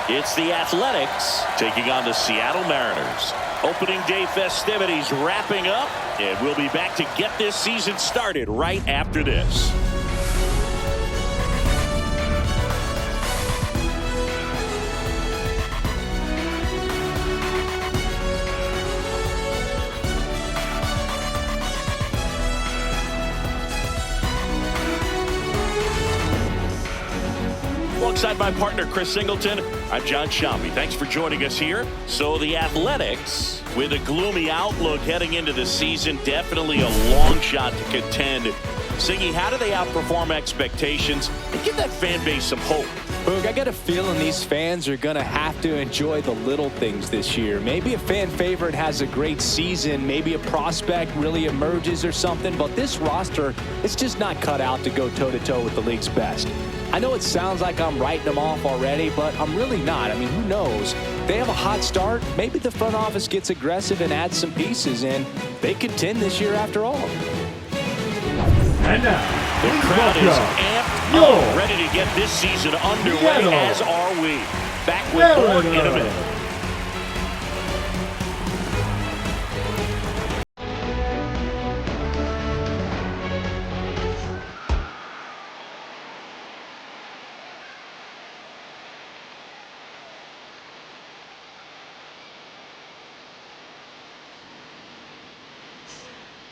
It's the Athletics taking on the Seattle Mariners. Opening day festivities wrapping up, and we'll be back to get this season started right after this. Alongside my partner, Chris Singleton, I'm John Shambi. Thanks for joining us here. So the Athletics, with a gloomy outlook heading into the season, definitely a long shot to contend. Singy, how do they outperform expectations and give that fan base some hope? Boog, I got a feeling these fans are going to have to enjoy the little things this year. Maybe a fan favorite has a great season. Maybe a prospect really emerges or something. But this roster, it's just not cut out to go toe-to-toe with the league's best. I know it sounds like I'm writing them off already, but I'm really not. I mean, who knows? They have a hot start. Maybe the front office gets aggressive and adds some pieces, and they contend this year after all. And now, the crowd is amped up, ready to get this season underway, as are we. Back with more in a minute.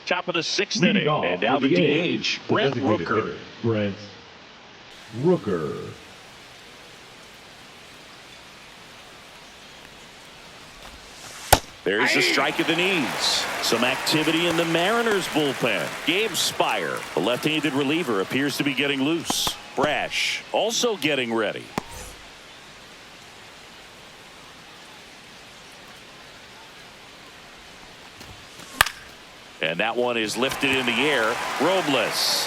Top of the sixth inning, and now the DH, Brent Rooker. Brent Rooker. There's a strike at the knees. Some activity in the Mariners bullpen. Gabe Spire, the left-handed reliever, appears to be getting loose. Brash also getting ready. And that one is lifted in the air. Robles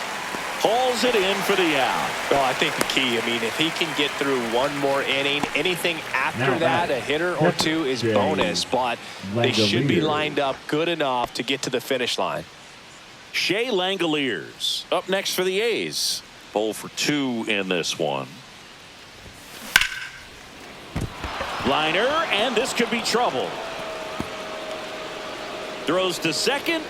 hauls it in for the out. Well, I think the key, I mean, if he can get through one more inning, anything after that, a hitter or two is bonus. But they should be lined up good enough to get to the finish line. Shea Langoliers up next for the A's. 0 for 2 in this one. Liner, and this could be trouble. Throws to second.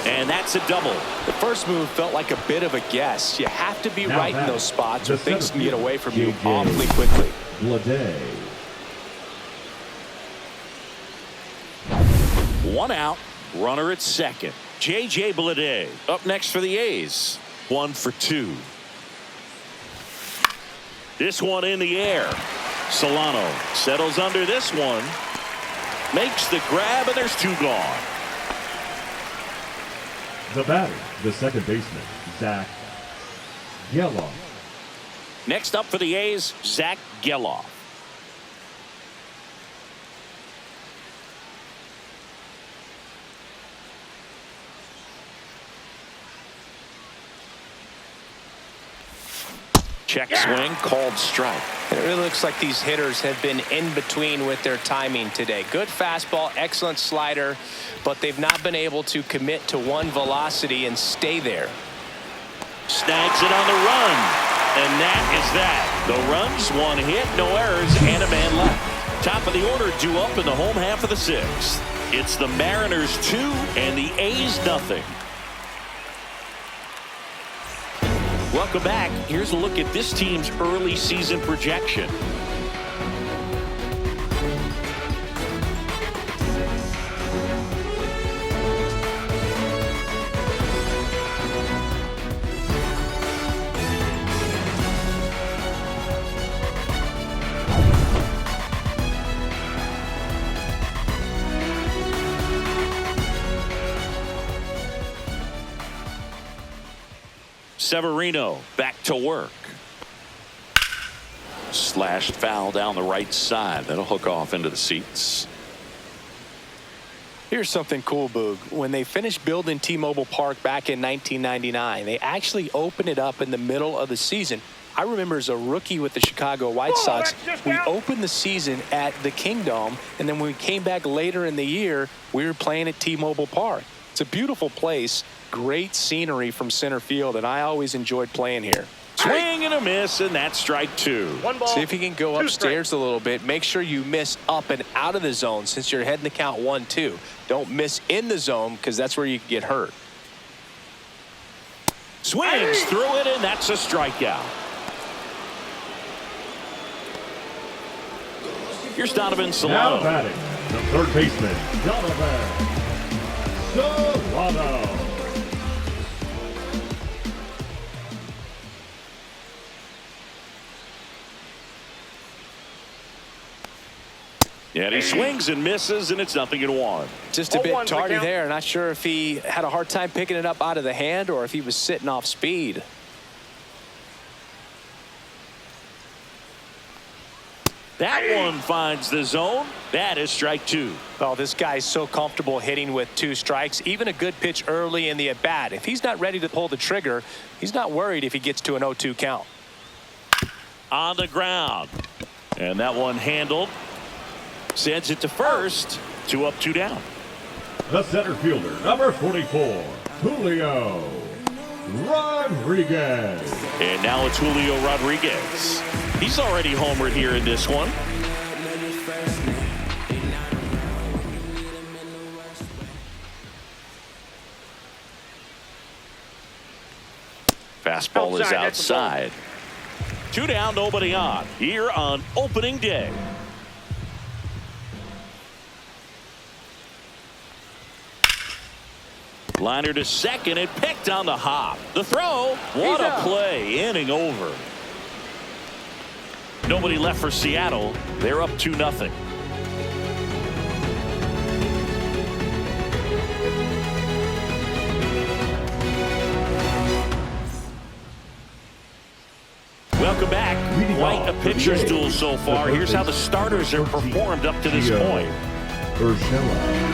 And that's a double. The first move felt like a bit of a guess. You have to be right in those spots or things can get away from you awfully quickly. Bleday. 1 out, runner at second. J.J. Bleday up next for the A's. 1 for 2. This one in the air. Solano settles under this one. Makes the grab, and there's 2 gone. The batter, the second baseman, Zach Geloff. Next up for the A's, Zach Geloff. Check swing, called strike. It really looks like these hitters have been in between with their timing today. Good fastball, excellent slider, but they've not been able to commit to one velocity and stay there. Snags it on the run, and that is that. The runs, 1 hit, no errors, and a man left. Top of the order due up in the home half of the 6th. It's the Mariners 2 and the A's nothing. Welcome back. Here's a look at this team's early season projection. Severino back to work. Slashed foul down the right side. That'll hook off into the seats. Here's something cool, Boog. When they finished building T-Mobile Park back in 1999, they actually opened it up in the middle of the season. I remember as a rookie with the Chicago White Sox, we opened the season at the Kingdome, and then when we came back later in the year, we were playing at T-Mobile Park. It's a beautiful place, great scenery from center field, and I always enjoyed playing here. Swing and a miss, and that's strike two. One ball. See if you can go upstairs a little bit. Make sure you miss up and out of the zone since you're heading to count 1-2. Don't miss in the zone because that's where you can get hurt. Swings through it, and that's a strikeout. Here's Donovan Now Solano. batting, the third baseman, Donovan Solano. And he swings and misses, and it's 0-1. Just a bit 0-1 tardy count. there. Not sure if he had a hard time picking it up out of the hand or if he was sitting off speed. That one finds the zone. That is strike two. Oh, this guy's so comfortable hitting with 2 strikes. Even a good pitch early in the at-bat. If he's not ready to pull the trigger, he's not worried if he gets to an 0-2 count. On the ground. And that one handled. Sends it to first. 2 up, 2 down. The center fielder, number 44, Julio Rodriguez. And now it's Julio Rodriguez. He's already homered here in this one. Fastball is outside. 2 down, nobody on. Here on opening day. Liner to second and picked on the hop. The throw. What a play. Inning over. Nobody left for Seattle. They're up 2-0. Welcome back. Quite a pitcher's duel so far. Here's how the starters have performed up to this point. Urshela.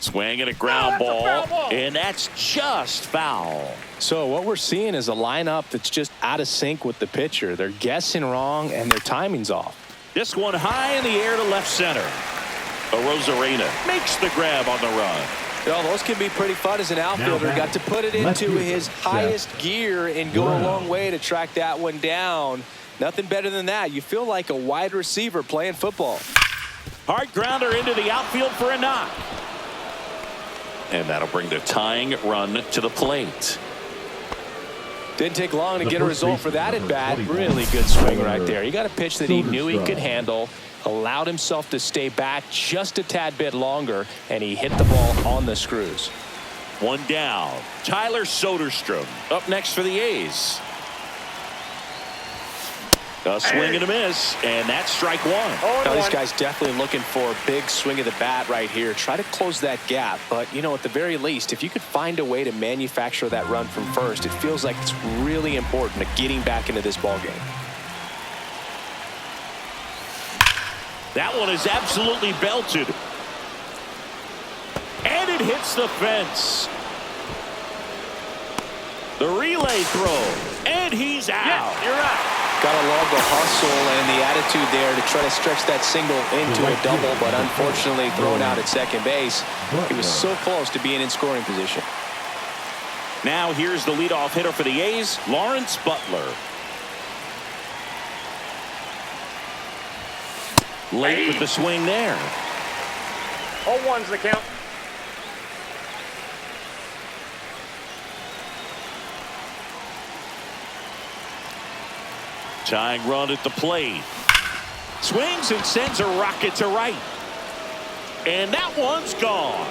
Swing and a ground ball, and that's just foul. So what we're seeing is a lineup that's just out of sync with the pitcher. They're guessing wrong, and their timing's off. This one high in the air to left center. Rosarena makes the grab on the run. Well, those can be pretty fun as an outfielder. Got to put it into his highest gear and go a long way to track that one down. Nothing better than that. You feel like a wide receiver playing football. Hard grounder into the outfield for a knock. And that'll bring the tying run to the plate. Didn't take long to get a result for that at bat. Really good swing right there. He got a pitch that he knew he could handle, allowed himself to stay back just a tad bit longer, and he hit the ball on the screws. 1 down. Tyler Soderstrom up next for the A's. A swing and a miss, and that's strike 1. Now, these guys definitely looking for a big swing of the bat right here. Try to close that gap, but, you know, at the very least, if you could find a way to manufacture that run from first, it feels like it's really important to getting back into this ballgame. That one is absolutely belted. And it hits the fence. The relay throw, and he's out. Yes, you're out. Gotta love the hustle and the attitude there to try to stretch that single into a double, but unfortunately thrown out at second base. He was so close to being in scoring position. Now here's the leadoff hitter for the A's, Lawrence Butler. Late with the swing there. 0-1's the count. Tying run at the plate. Swings and sends a rocket to right. And that one's gone.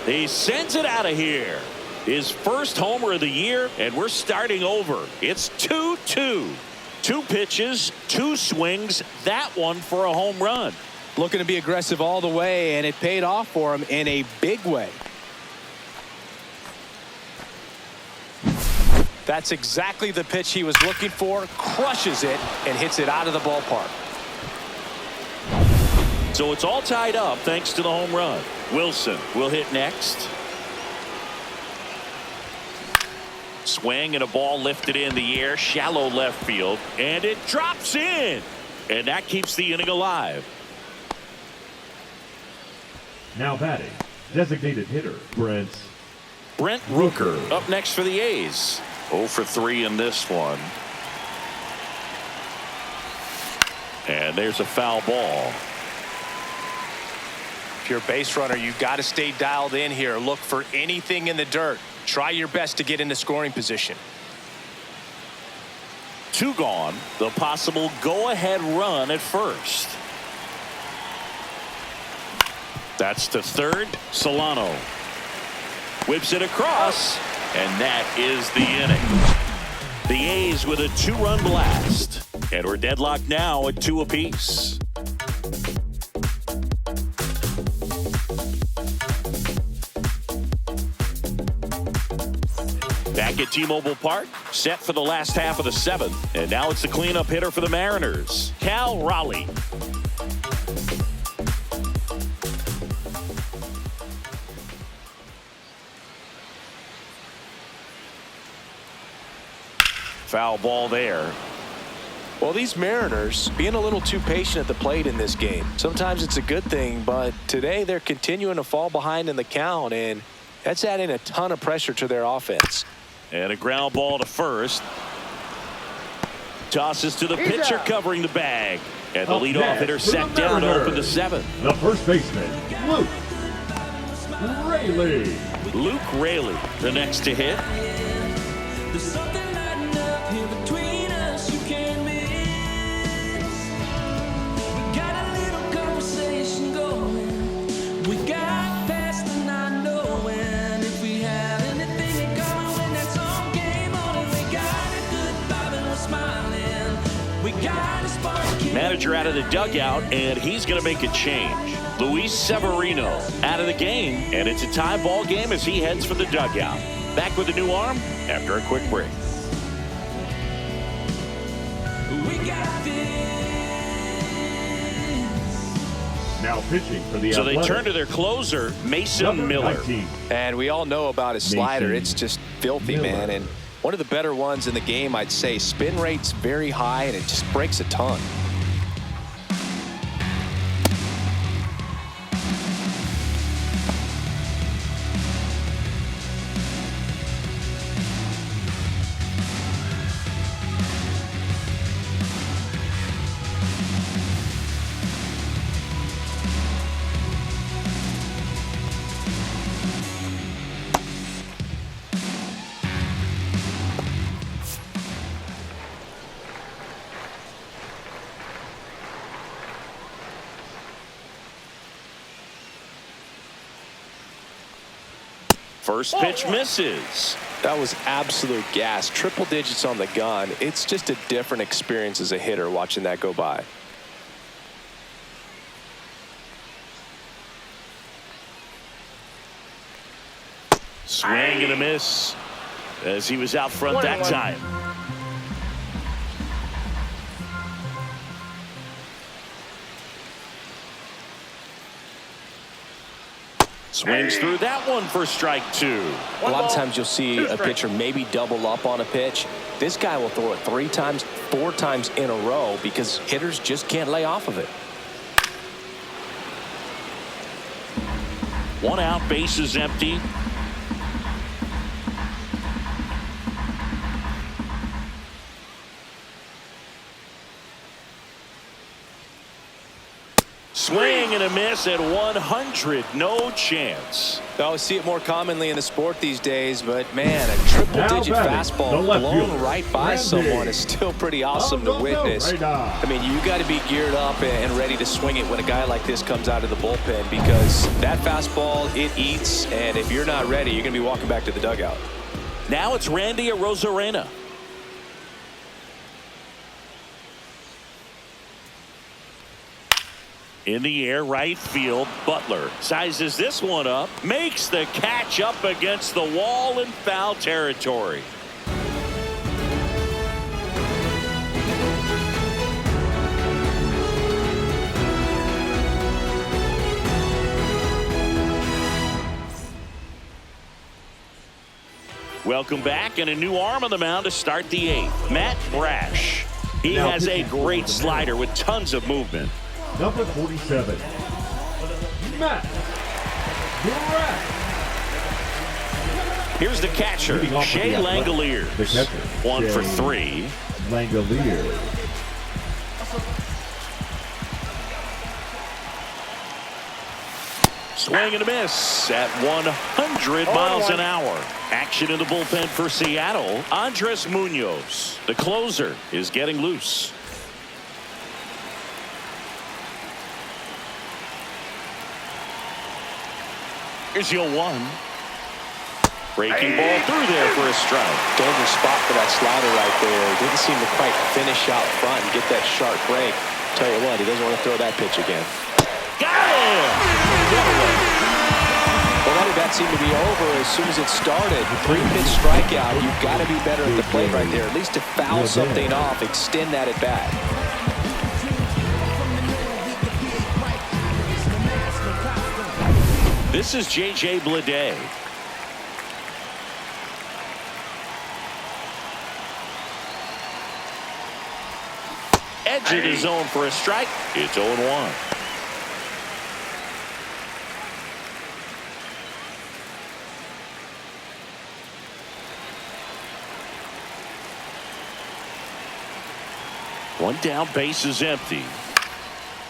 He sends it out of here. His first homer of the year, and we're starting over. It's 2-2. 2 pitches, 2 swings, that one for a home run. Looking to be aggressive all the way, and it paid off for him in a big way. That's exactly the pitch he was looking for. Crushes it and hits it out of the ballpark. So it's all tied up thanks to the home run. Wilson will hit next. Swing and a ball lifted in the air, shallow left field, and it drops in. And that keeps the inning alive. Now batting, designated hitter, Brent Rooker up next for the A's. 0 for 3 in this one. And there's a foul ball. If you're a base runner, you've got to stay dialed in here. Look for anything in the dirt. Try your best to get into scoring position. 2 gone. The possible go-ahead run at first. That's to third. Solano whips it across, and that is the inning. The A's with a 2-run blast, and we're deadlocked now at 2 apiece. Back at T-Mobile Park, set for the last half of the 7th, and now it's the cleanup hitter for the Mariners, Cal Raleigh. Foul ball there. Well, these Mariners being a little too patient at the plate in this game. Sometimes it's a good thing, but today they're continuing to fall behind in the count, and that's adding a ton of pressure to their offense. And a ground ball to first. Tosses to the pitcher covering the bag. And the leadoff hitter set down to open the 7th. The first baseman, Luke Raley. Luke Raley, the next to hit. There's something lighting up here between us you can't miss. We got a little conversation going. We got past the not knowing. If we have anything in common, that's all game on. And we got a good vibe and we're smiling. We got a spark. Manager out of the dugout, and he's going to make a change. Luis Severino out of the game, and it's a tie ball game as he heads for the dugout. Back with a new arm after a quick break. We got this. Now pitching for the So they Athletics, turn to their closer, Mason number Miller. 19. And we all know about his slider. Mason It's just filthy, Miller. man. And one of the better ones in the game, I'd say. Spin rate's very high, and it just breaks a ton. First pitch misses. That was absolute gas. Triple digits on the gun. It's just a different experience as a hitter watching that go by. Swing and a miss as he was out front that time. Swings through that one for strike 2. A lot of times you'll see a pitcher maybe double up on a pitch. This guy will throw it 3 times, 4 times in a row because hitters just can't lay off of it. 1 out, bases empty. Swing and a miss at 100. No chance. I see it more commonly in the sport these days, but man, a triple-digit batting, fastball the left blown fielder, right by Randy. someone is still pretty awesome to witness. I mean, you got to be geared up and ready to swing it when a guy like this comes out of the bullpen because that fastball, it eats, and if you're not ready, you're going to be walking back to the dugout. Now it's Randy Arozarena. In the air, right field, Butler sizes this one up, makes the catch up against the wall in foul territory. Welcome back, and a new arm on the mound to start the 8th. Matt Brash. He Now has a pitching for great the slider with tons of movement. Number 47, Matt Brash. Here's the catcher, Leading off with Shea the Athletics, Langoliers. the catcher, 1 for Shea 3. Langoliers. Swing and a miss at 100 miles an hour. Action in the bullpen for Seattle. Andres Munoz, the closer, is getting loose. Here's your 1. Breaking ball through there for a strike. Dangerous spot for that slider right there. Didn't seem to quite finish out front and get that sharp break. Tell you what, he doesn't want to throw that pitch again. Got him! Well, that at-bat seemed to be over as soon as it started. 3-pitch strikeout. You've got to be better at the plate right there, at least to foul something off, extend that at-bat. This is J.J. Bleday. Edge of the zone for a strike. It's 0-1. One down, base is empty.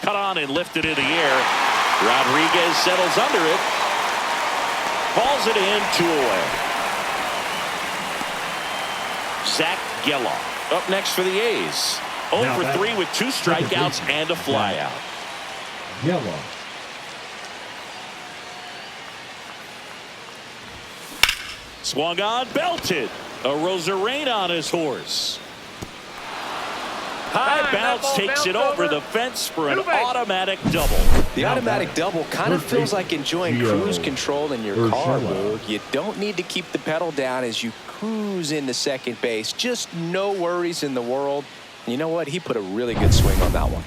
Cut on and lifted in the air. Rodriguez settles under it. Falls it in, 2 away. Zach Geloff up next for the A's. 0 Now for back. 3 with 2 strikeouts and a flyout. Yellow. Swung on, belted. A Rosarena on his horse. High That bounce ball takes it bounced over over. the fence for an Two base. automatic double. The Now automatic back. double kind of First feels base, like enjoying Gio cruise control in your car, Urshela. Boog. You don't need to keep the pedal down as you cruise into second base. Just no worries in the world. You know what? He put a really good swing on that one.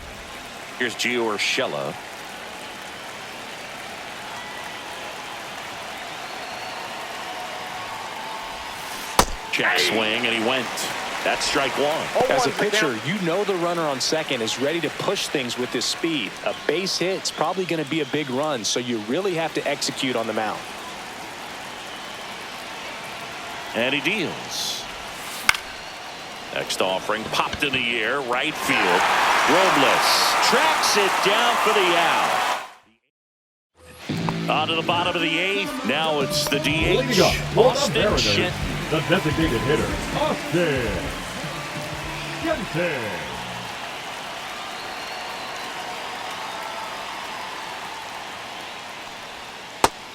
Here's Gio Urshela. Check swing, and he went. That's strike 1. As a 0-1's the pitcher, count. you know the runner on second is ready to push things with his speed. A base hit's probably going to be a big run, so you really have to execute on the mound. And he deals. Next offering popped in the air, right field. Robles tracks it down for the out. On to the bottom of the 8th. Now it's the Leading DH, up, for the Austin Mariners, Shenton. the designated hitter, Austin Shenton.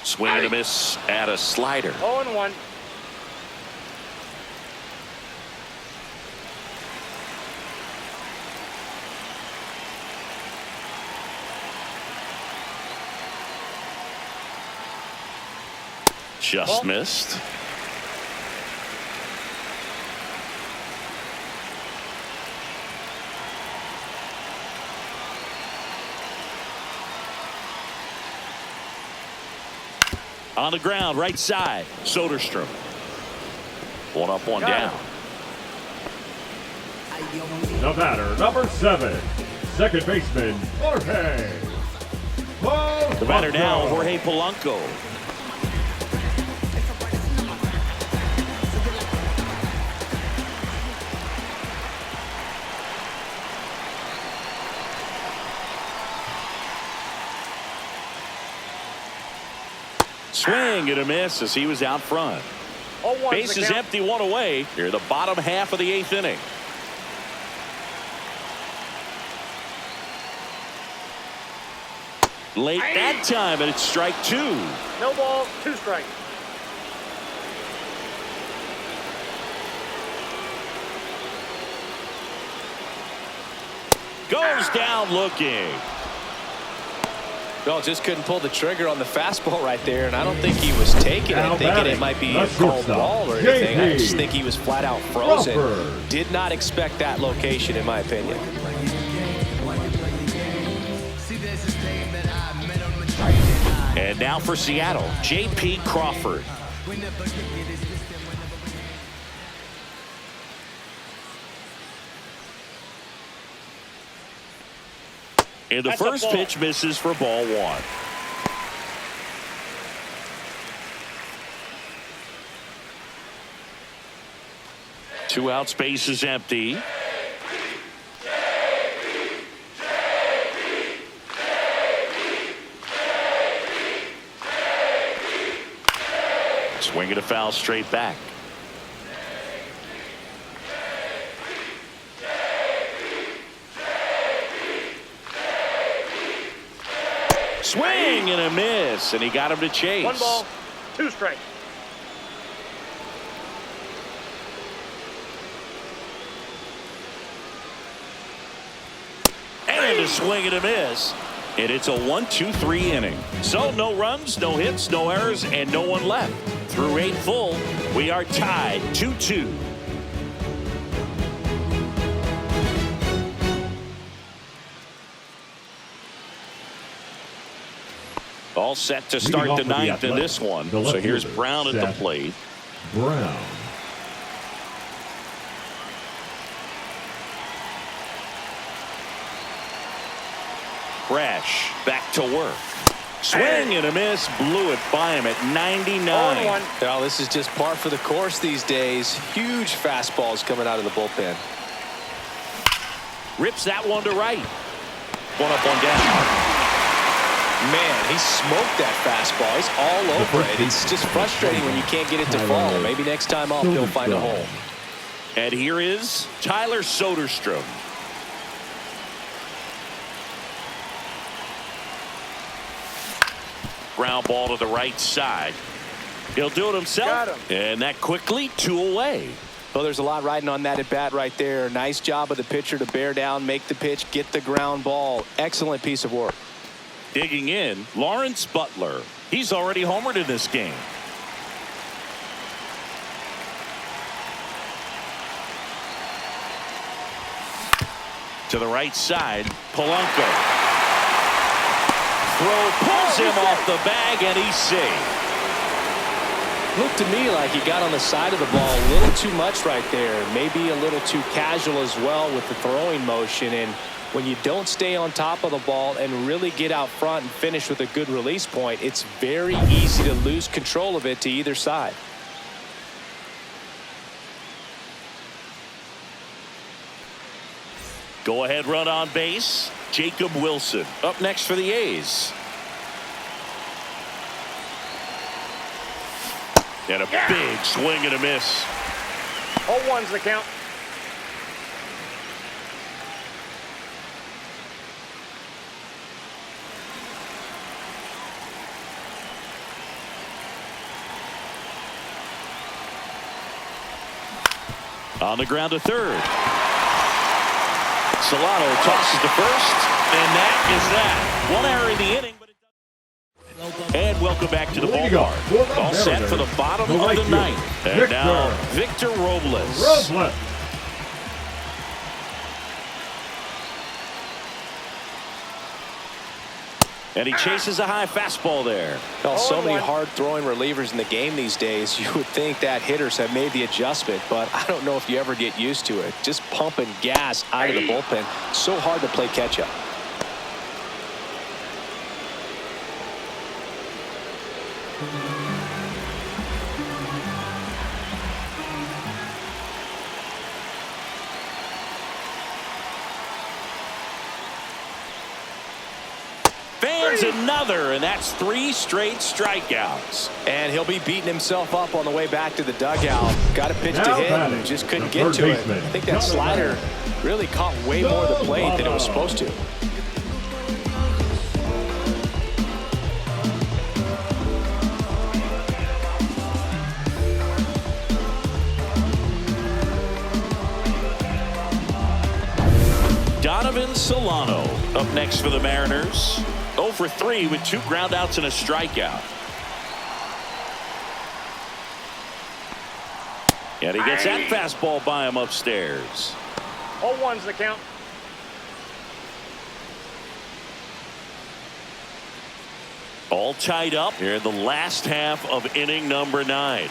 Swing and a miss at a slider. 0-1. Just missed. On the ground, right side. Soderstrom. 1 up, 1 down. The batter, number 7, second baseman, Jorge. The batter now, Jorge Polanco. Swing and a miss as he was out front. 0-1's Base the is count. empty, 1 away. Here, the bottom half of the 8th inning. Late that time, and it's strike 2. No ball, 2 strikes. Goes down looking. No, just couldn't pull the trigger on the fastball right there, and I don't think he was taking Now it, thinking batting, it might be the a called shortstop, ball or anything. I just JP think he was flat out frozen. Crawford. Did not expect that location, in my opinion. And now for Seattle, J.P. Crawford. And the That's a first ball. pitch misses for ball one. Two out, space is empty. Swing and a foul straight back. Swing and a miss, and he got him to chase. 1 ball, 2 strikes. And a swing and a miss. And it's a 1-2-3 inning. So no runs, no hits, no errors, and no one left. Through 8 full, we are tied 2-2. All set to start the ninth in this one. So here's Brown at the plate. Brown. Brash back to work. Swing and a miss, blew it by him at 99. 0-1. Well, this is just par for the course these days. Huge fastballs coming out of the bullpen. Rips that one to right. One up, one down. Man, he smoked that fastball. He's all over it. It's just frustrating when you can't get it to fall. Maybe next time off he'll find a hole. And here is Tyler Soderstrom. Ground ball to the right side. He'll do it himself. Got him. And that quickly, 2 away. Well, there's a lot riding on that at bat right there. Nice job of the pitcher to bear down, make the pitch, get the ground ball. Excellent piece of work. Digging in, Lawrence Butler. He's already homered in this game. To the right side, Polanco. Throw pulls him off the bag, and he's safe. Looked to me like he got on the side of the ball a little too much right there. Maybe a little too casual as well with the throwing motion. And when you don't stay on top of the ball and really get out front and finish with a good release point, it's very easy to lose control of it to either side. Go ahead run on base. Jacob Wilson up next for the A's. And a big swing and a miss. 0-1's the count. On the ground to third. Solano tosses to first, and that is that. One error in the inning, but it doesn't. And welcome back to the ballpark. All set for the bottom of the ninth. And now Victor Robles. And he chases a high fastball there. Well, so many hard-throwing relievers in the game these days. You would think that hitters have made the adjustment, but I don't know if you ever get used to it. Just pumping gas out of the bullpen. So hard to play catch-up. Fans another, and that's 3 straight strikeouts. And he'll be beating himself up on the way back to the dugout. Got a pitch to hit and just couldn't get to it. I think that slider really caught way more of the plate than it was supposed to. Donovan Solano up next for the Mariners. 0 for 3 with 2 groundouts and a strikeout. And he gets that fastball by him upstairs. 0-1's the count. All tied up here in the last half of inning number 9.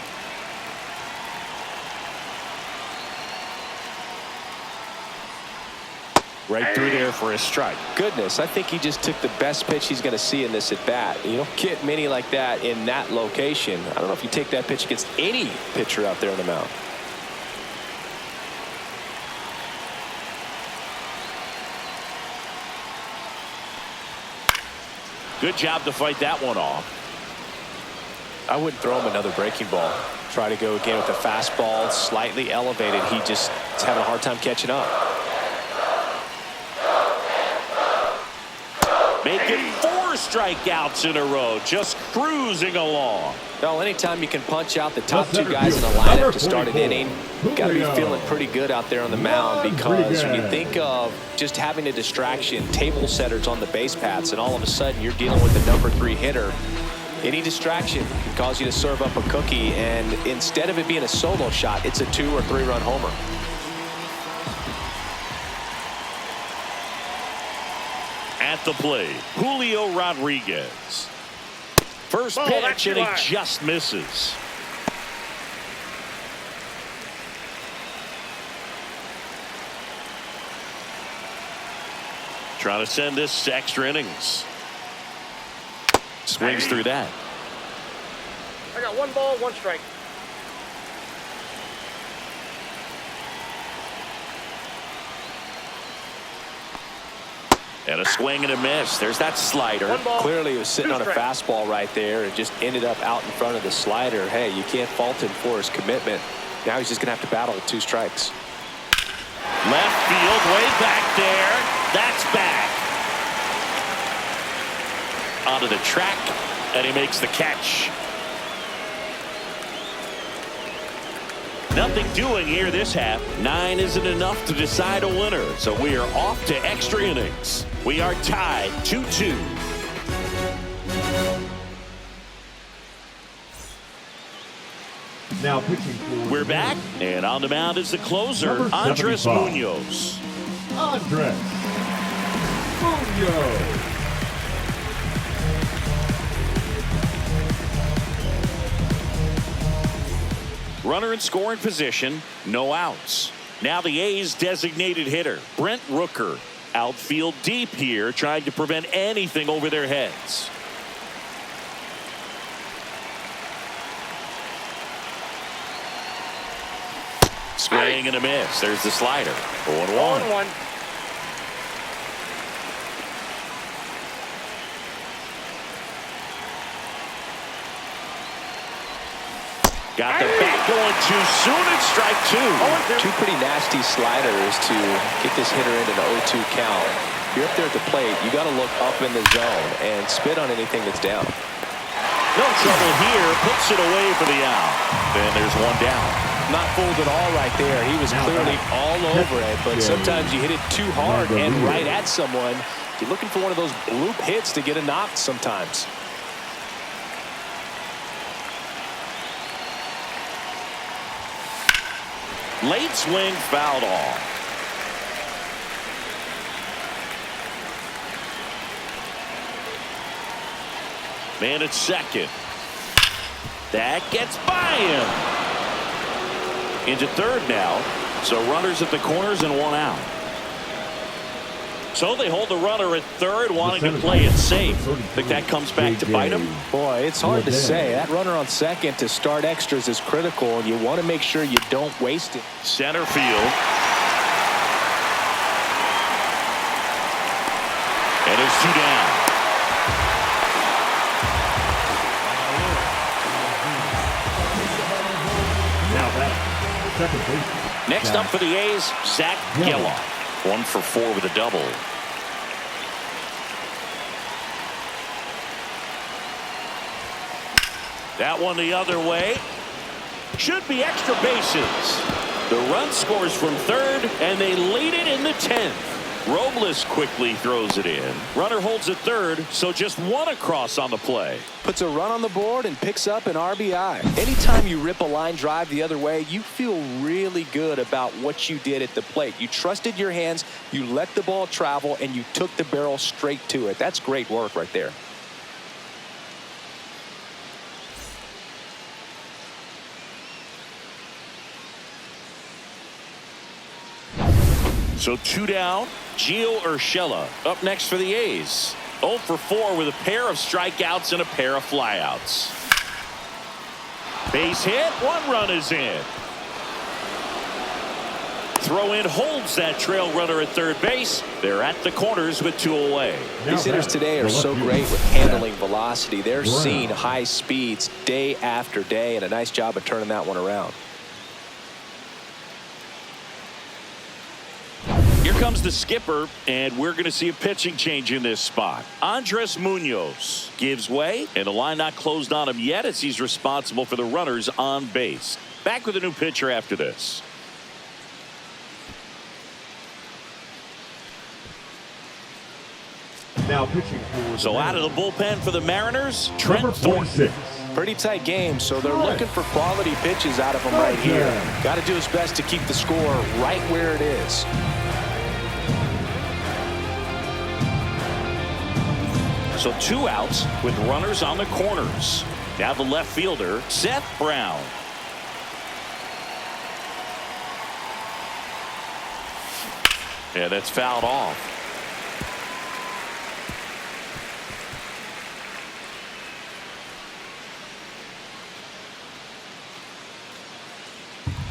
Right through there for a strike. Goodness, I think he just took the best pitch he's going to see in this at bat. You don't get many like that in that location. I don't know if you take that pitch against any pitcher out there on the mound. Good job to fight that one off. I wouldn't throw him another breaking ball. Try to go again with the fastball, slightly elevated. He just is having a hard time catching up. Making 4 strikeouts in a row, just cruising along. Well, anytime you can punch out the top 2 guys in a lineup to start an inning, you've got to be feeling pretty good out there on the mound, because when you think of just having a distraction, table setters on the base paths, and all of a sudden you're dealing with the number 3 hitter, any distraction can cause you to serve up a cookie, and instead of it being a solo shot, it's a 2 or 3 run homer. At the plate, Julio Rodriguez. First pitch, and he just misses. Trying to send this to extra innings. Swings through that. I got 1 ball, 1 strike. And a swing and a miss. There's that slider. Clearly he was sitting on a fastball right there and just ended up out in front of the slider. Hey, you can't fault him for his commitment. Now he's just going to have to battle with 2 strikes. Left field, way back there. That's back. Onto the track, and he makes the catch. Nothing doing here this half. 9 isn't enough to decide a winner, so we are off to extra innings. We are tied 2-2. Now pitching for. We're back, and on the mound is the closer, Number Andres 75. Munoz. Andres Munoz. Runner in scoring position, no outs. Now the A's designated hitter, Brent Rooker. Outfield deep here, trying to prevent anything over their heads. Swing and a miss. There's the slider. 0-1. 0-1. Got the bat going too soon at strike 2. 2 pretty nasty sliders to get this hitter into the 0-2 count. If you're up there at the plate, you got to look up in the zone and spit on anything that's down. No trouble here. Puts it away for the out. Then there's 1 down. Not fooled at all right there. He was clearly all over it, but sometimes you hit it too hard and right at someone. You're looking for one of those bloop hits to get a knock sometimes. Late swing, fouled off. Man at second. That gets by him. Into third now. So runners at the corners and 1 out. So they hold the runner at third, wanting to play it safe. Think that comes back to bite him? Boy, it's hard to say. That runner on second to start extras is critical, and you want to make sure you don't waste it. Center field. And there's 2 down. Now back, second base. Next up for the A's, Zach Geloff. 1 for 4 with a double. That one the other way. Should be extra bases. The run scores from third, and they lead it in the 10th. Robles quickly throws it in. Runner holds at third, so just 1 across on the play. Puts a run on the board and picks up an RBI. Anytime you rip a line drive the other way, you feel really good about what you did at the plate. You trusted your hands, you let the ball travel, and you took the barrel straight to it. That's great work right there. So 2 down. Gio Urshela up next for the A's. 0 for 4 with a pair of strikeouts and a pair of flyouts. Base hit. 1 run is in. Throw in holds that trail runner at third base. They're at the corners with 2 away. These hitters today are so great with handling velocity. They're seeing high speeds day after day, and a nice job of turning that one around. Here comes the skipper, and we're going to see a pitching change in this spot. Andres Munoz gives way, and the line not closed on him yet as he's responsible for the runners on base. Back with a new pitcher after this. Now pitching for So out of the bullpen for the Mariners, Trent Thornton. 46. Pretty tight game, so they're looking for quality pitches out of him right here. Got to do his best to keep the score right where it is. So 2 outs with runners on the corners. Now the left fielder, Seth Brown. Yeah, that's fouled off.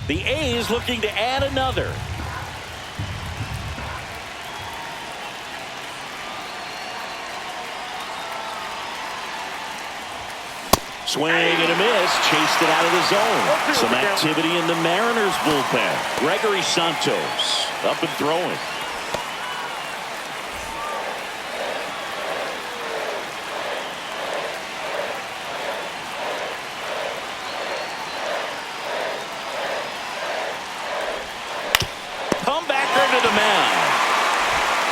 The A's looking to add another. Swing and a miss. Chased it out of the zone. Some activity in the Mariners bullpen. Gregory Santos up and throwing. Comebacker to the mound.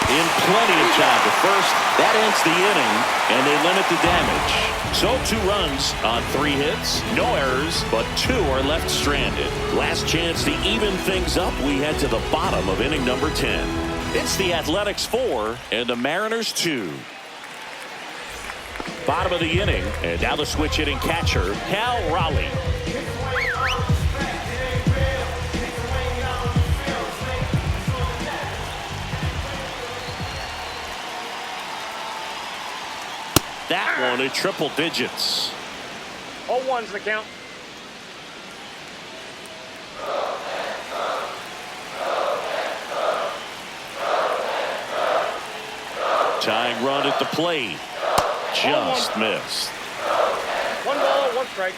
In plenty of time to first. That ends the inning, and they limit the damage. So 2 runs on 3 hits, no errors, but 2 are left stranded. Last chance to even things up. We head to the bottom of inning number 10. It's the Athletics 4 and the Mariners 2. Bottom of the inning, and now the switch hitting catcher, Cal Raleigh. That one in triple digits. 0-1's the count. Tying run at the plate. Just missed. 1 ball, 1 strike.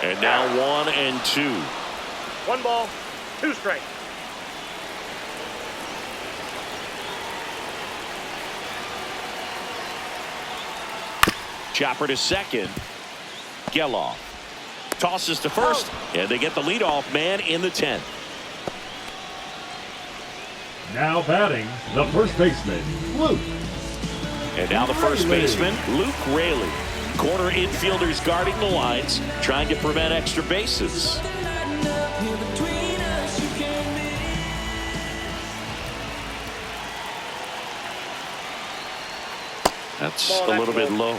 And now 1 and 2. 1 ball, 2 strikes. Chopper to second. Geloff tosses to first, and they get the leadoff man in the 10th. Now batting, the first baseman, Luke. And now the first baseman, Luke Raley. Corner infielders guarding the lines, trying to prevent extra bases. That's a little bit low.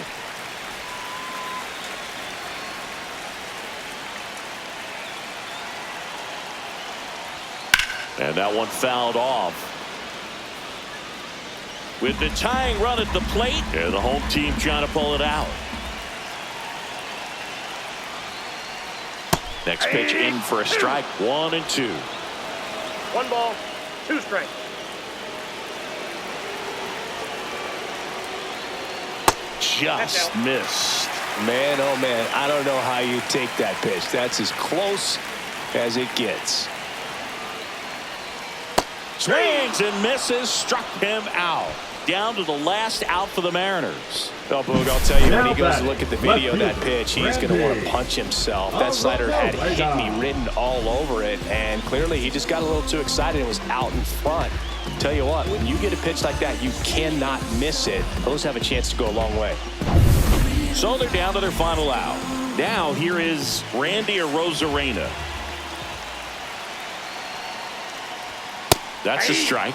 And that one fouled off. With the tying run at the plate, and the home team trying to pull it out. Next pitch in for a strike. 1 and 2. 1 ball, 2 strikes. Just missed. Man, oh man, I don't know how you take that pitch. That's as close as it gets. Swings and misses, struck him out. Down to the last out for the Mariners. Oh, Boog, I'll tell you, when he goes to look at the video of that pitch, he's going to want to punch himself. That slider had "hit me" written all over it, and clearly he just got a little too excited and was out in front. Tell you what, when you get a pitch like that, you cannot miss it. Those have a chance to go a long way. So they're down to their final out. Now here is Randy Arozarena. That's a strike.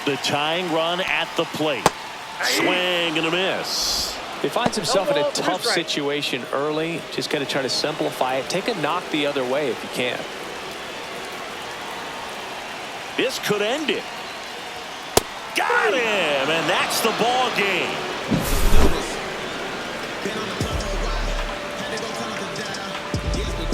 The tying run at the plate. Swing and a miss. He finds himself in a No ball, tough 2 strikes. situation early. Just got to try to simplify it. Take a knock the other way if you can. This could end it. Got him, and that's the ball game.